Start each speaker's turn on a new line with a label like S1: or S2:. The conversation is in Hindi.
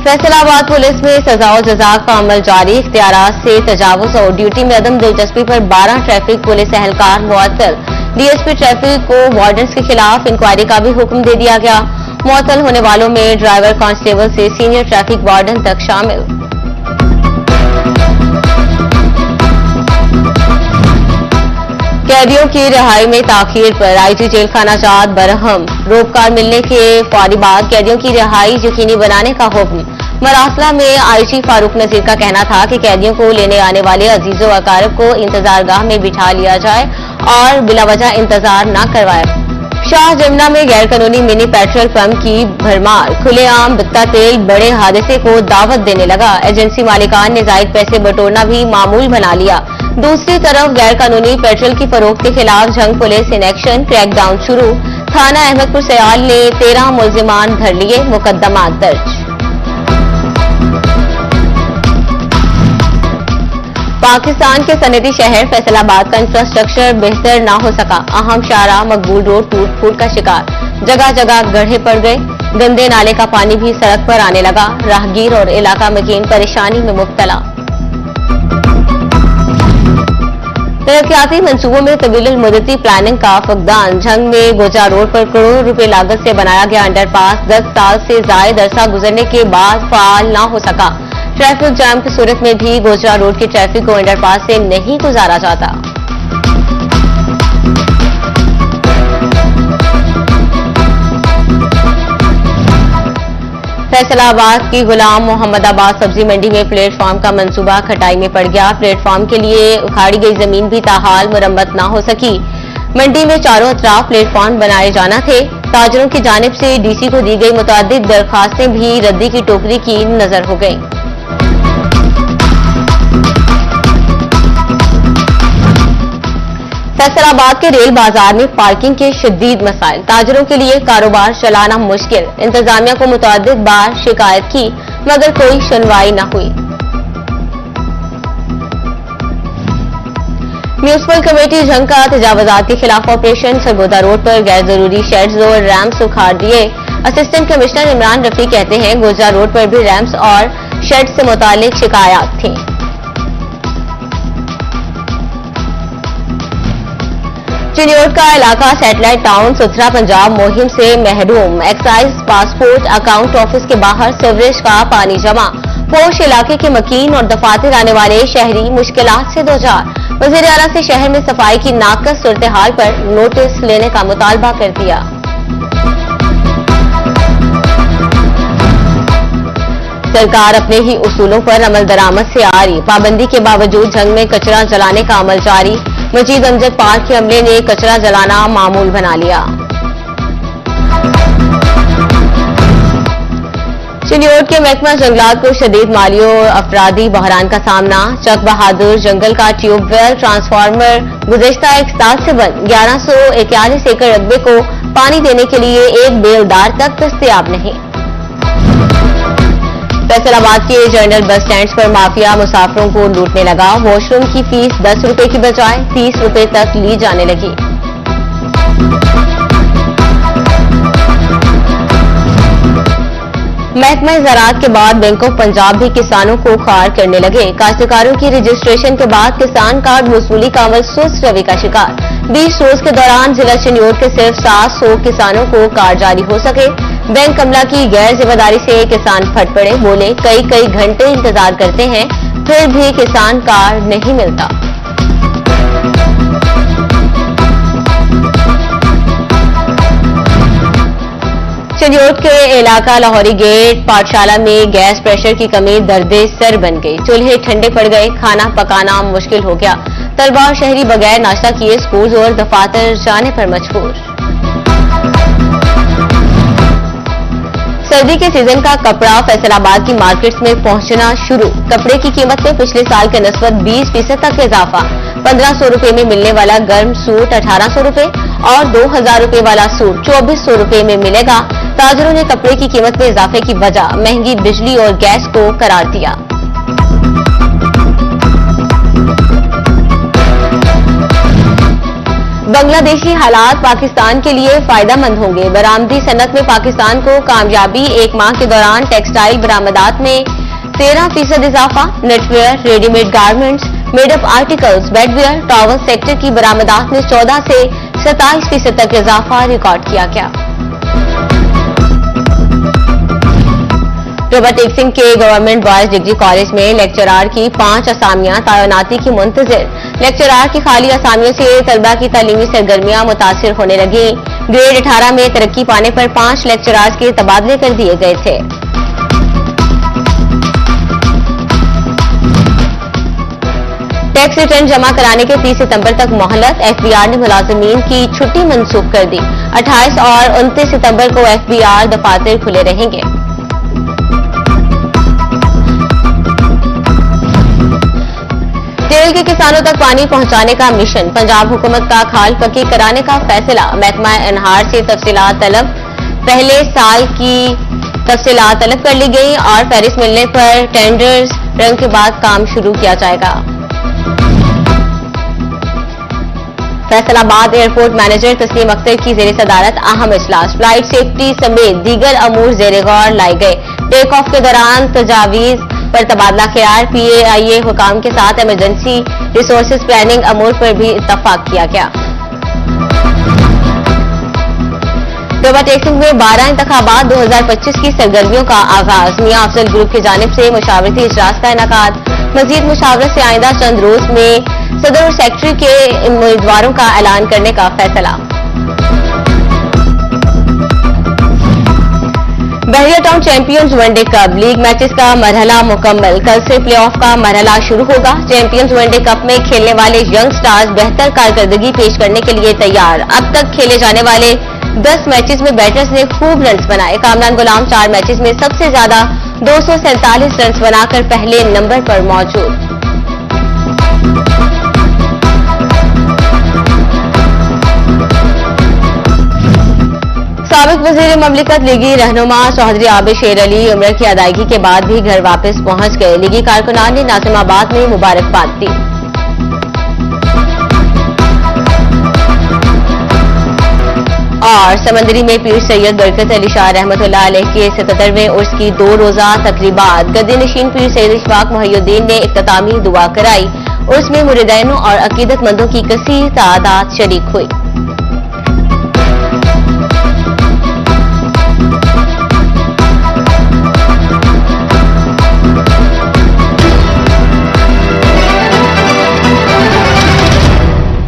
S1: फैसलाबाद पुलिस में सजा और जजा का अमल जारी। इख्तियारात से तजावुज और ड्यूटी में अदम दिलचस्पी पर 12 ट्रैफिक पुलिस एहलकार मुअत्तल। डीएसपी ट्रैफिक को वार्डन्स के खिलाफ इंक्वायरी का भी हुक्म दे दिया गया। मुअत्तल होने वालों में ड्राइवर, कांस्टेबल से सीनियर ट्रैफिक वार्डन तक शामिल। कैदियों की रिहाई में ताखीर पर आईजी जेल खाना जात बरहम। रोपकार मिलने के फौरी बाद कैदियों की रिहाई यकीनी बनाने का हुक्म। मरासला में आईजी फारूक नजीर का कहना था कि कैदियों को लेने आने वाले अजीजों अकारब को इंतजारगाह में बिठा लिया जाए और बिलावजह इंतजार न करवाए। शाह जमुना में गैर कानूनी मिनी पेट्रोल पंप की भरमार। खुलेआम बिकता तेल बड़े हादसे को दावत देने लगा। एजेंसी मालिकान ने जायद पैसे बटोरना भी मामूल बना लिया। दूसरी तरफ गैर कानूनी पेट्रोल की फरोख्त के खिलाफ जंग पुलिस इन एक्शन, क्रैकडाउन शुरू। थाना अहमदपुर सयाल ने 13 मुलजिमान धर लिए, मुकदमा दर्ज। पाकिस्तान के सनती शहर फैसलाबाद का इंफ्रास्ट्रक्चर बेहतर ना हो सका। अहम शाहराह मकबूल रोड टूट फूट का शिकार। जगह जगह गड्ढे पड़ गए। गंदे नाले का पानी भी सड़क पर आने लगा। राहगीर और इलाका मकीन परेशानी में मुब्तला। तरक्याती मंसूबों में तवील मुद्दती प्लानिंग का फकदान। झंग में गोजा रोड पर करोड़ों रुपए लागत से बनाया गया अंडरपास 10 साल से जायद अरसा गुजरने के बाद फाल न हो सका। ट्रैफिक जाम की सूरत में भी गोजरा रोड की ट्रैफिक को अंडरपास से नहीं गुजारा जाता। फैसलाबाद की गुलाम मोहम्मदाबाद सब्जी मंडी में प्लेटफॉर्म का मंसूबा खटाई में पड़ गया। प्लेटफॉर्म के लिए उखाड़ी गई जमीन भी ताहाल मुरम्मत न हो सकी। मंडी में चारों अतराफ प्लेटफॉर्म बनाए जाना थे। ताजरों की जानिब से डीसी को दी गई मुतादिद दरखास्तें भी रद्दी की टोकरी की नजर हो गईं। फैसलाबाद के रेल बाजार में पार्किंग के शदीद मसाइल। ताजरों के लिए कारोबार चलाना मुश्किल। इंतजामिया को मुतादिद बार शिकायत की मगर कोई सुनवाई न हुई। म्यूनिसिपल कमेटी झंग का तजावुजात के खिलाफ ऑपरेशन। सरगोदा रोड पर गैर जरूरी शेड्स और रैम्प्स उखाड़ दिए। असिस्टेंट कमिश्नर इमरान रफी कहते हैं गोजा रोड पर भी रैम्प्स और शेड से मुतालिक शिकायत थी। चिन्योट का इलाका सैटेलाइट टाउन सुथरा पंजाब मुहिम से महरूम। एक्साइज पासपोर्ट अकाउंट ऑफिस के बाहर सीवरेज का पानी जमा। पोश इलाके के मकीन और दफातर आने वाले शहरी मुश्किलात से दोचार। वज़ीर आला से शहर में सफाई की नाकस सूरत हाल पर नोटिस लेने का मुतालबा कर दिया। सरकार अपने ही उसूलों पर अमल दरामद से आ रही। पाबंदी के बावजूद झंग में कचरा जलाने का अमल जारी। मजीद अमजद पार्क के अमले ने कचरा जलाना मामूल बना लिया। चिन्योट के महकमा जंगलात को शदीद माली और अफरादी बहरान का सामना। चक बहादुर जंगल का ट्यूबवेल ट्रांसफार्मर गुज़श्ता एक साल से बंद। 1141 एकड़ रकबे को पानी देने के लिए एक बेलदार तक दस्तयाब नहीं। फैसलाबाद के जनरल बस स्टैंड पर माफिया मुसाफिरों को लूटने लगा। वॉशरूम की फीस 10 रुपए की बजाय 30 रुपए तक ली जाने लगी। महकमा ज़राअत के बाद बैंक ऑफ पंजाब भी किसानों को खार करने लगे। काश्तकारों की रजिस्ट्रेशन के बाद किसान कार्ड वसूली का अमल सुस्त रवि का शिकार। 20 रोज के दौरान जिला चिन्योट के सिर्फ 700 किसानों को कार्ड जारी हो सके। बैंक अमला की गैर जिम्मेदारी से किसान फट पड़े। बोले कई घंटे इंतजार करते हैं फिर भी किसान कार्ड नहीं मिलता। चिन्योट के इलाका लाहौरी गेट पाठशाला में गैस प्रेशर की कमी दर्दे सर बन गई। चूल्हे ठंडे पड़ गए। खाना पकाना मुश्किल हो गया। तलबा और शहरी बगैर नाश्ता किए स्कूल और दफातर जाने पर मजबूर। सर्दी के सीजन का कपड़ा फैसलाबाद की मार्केट्स में पहुंचना शुरू। कपड़े की कीमत में पिछले साल के निस्बत 20% तक इजाफा। 1500 रुपए में मिलने वाला गर्म सूट 1800 रुपए और 2000 रुपए वाला सूट 2400 रुपए में मिलेगा। ताजरों ने कपड़े की कीमत में इजाफे की वजह महंगी बिजली और गैस को करार दिया। बांग्लादेशी हालात पाकिस्तान के लिए फायदेमंद होंगे। बरामदी सनत में पाकिस्तान को कामयाबी। एक माह के दौरान टेक्सटाइल बरामदात में 13% इजाफा। Knitwear, readymade garments, made up articles, bedwear, towel sector की बरामदात में 14 से 27% तक इजाफा रिकॉर्ड किया गया। डोबा टेक सिंह के गवर्नमेंट बॉयज डिग्री कॉलेज में लेक्चरार की 5 असामियां तैनाती की मुंतजिर। लेक्चरार की खाली असामियों से तलबा की तालीमी सरगर्मियां मुतासिर होने लगी। ग्रेड 18 में तरक्की पाने पर 5 लेक्चरार्स के तबादले कर दिए गए थे। टैक्स रिटर्न जमा कराने के 30 सितंबर तक मोहलत। एफबीआर ने मुलाजिमीन की छुट्टी मंसूख कर दी। 28 और 29 सितंबर को एफबीआर दफातर खुले रहेंगे। जेल के किसानों तक पानी पहुंचाने का मिशन। पंजाब हुकूमत का खाल पक्की कराने का फैसला। महकमा एनहार से तफसीलात तलब। पहले साल की तफसीलात तलब कर ली गई और फहरिस्त मिलने पर टेंडर्स रंग के बाद काम शुरू किया जाएगा। फैसलाबाद एयरपोर्ट मैनेजर तस्नीम अख्तर की जेर सदारत अहम इजलास। फ्लाइट सेफ्टी समेत दीगर अमूर जेर गौर लाए गए। टेक ऑफ के दौरान तजावीज पर तबादला ख्याल। PAIA हुकाम के साथ इमरजेंसी रिसोर्सेज प्लानिंग अमूर पर भी इत्तफाक किया गया। डोबा टेक सिंह में 12 इंतखाबात 2025 की सरगर्मियों का आगाज। मियां अफजल ग्रुप की जानिब से मुशावरती इजलास का इनेकाद। मजीद मुशावरत से आइंदा चंद रोज में सदर और सेक्रेटरी के उम्मीदवारों का ऐलान करने का फैसला। Bahria town champions one day cup league matches का मरहला मुकम्मल। कल से प्लेऑफ का मरहला शुरू होगा। चैंपियंस वनडे कप में खेलने वाले यंग स्टार्स बेहतर कारकर्दगी पेश करने के लिए तैयार। अब तक खेले जाने वाले 10 मैचेस में बैटर्स ने खूब रन्स बनाए। कामरान गुलाम 4 मैचेस में सबसे ज्यादा 247 रन्स बनाकर पहले नंबर पर मौजूद। साबिक वजीर ममलिकत लीगी रहनुमा चौधरी आबिद शेर अली उम्र की अदायगी के बाद भी घर वापस पहुंच गए। लीगी कारकुनान ने नाजिमाबाद में मुबारकबाद दी। और समंदरी में पीर सैयद बरकत अली शाह रहमतुल्लाह अलैह के 77वें उर्स की 2 रोजा तकरीबात। गद्दी नशीन पीर सैयद इशफाक मोहिउद्दीन ने इख्तितामी दुआ कराई। उर्स में मुरीदैन और अकीदतमंदों की कसीर तादाद शरीक हुई।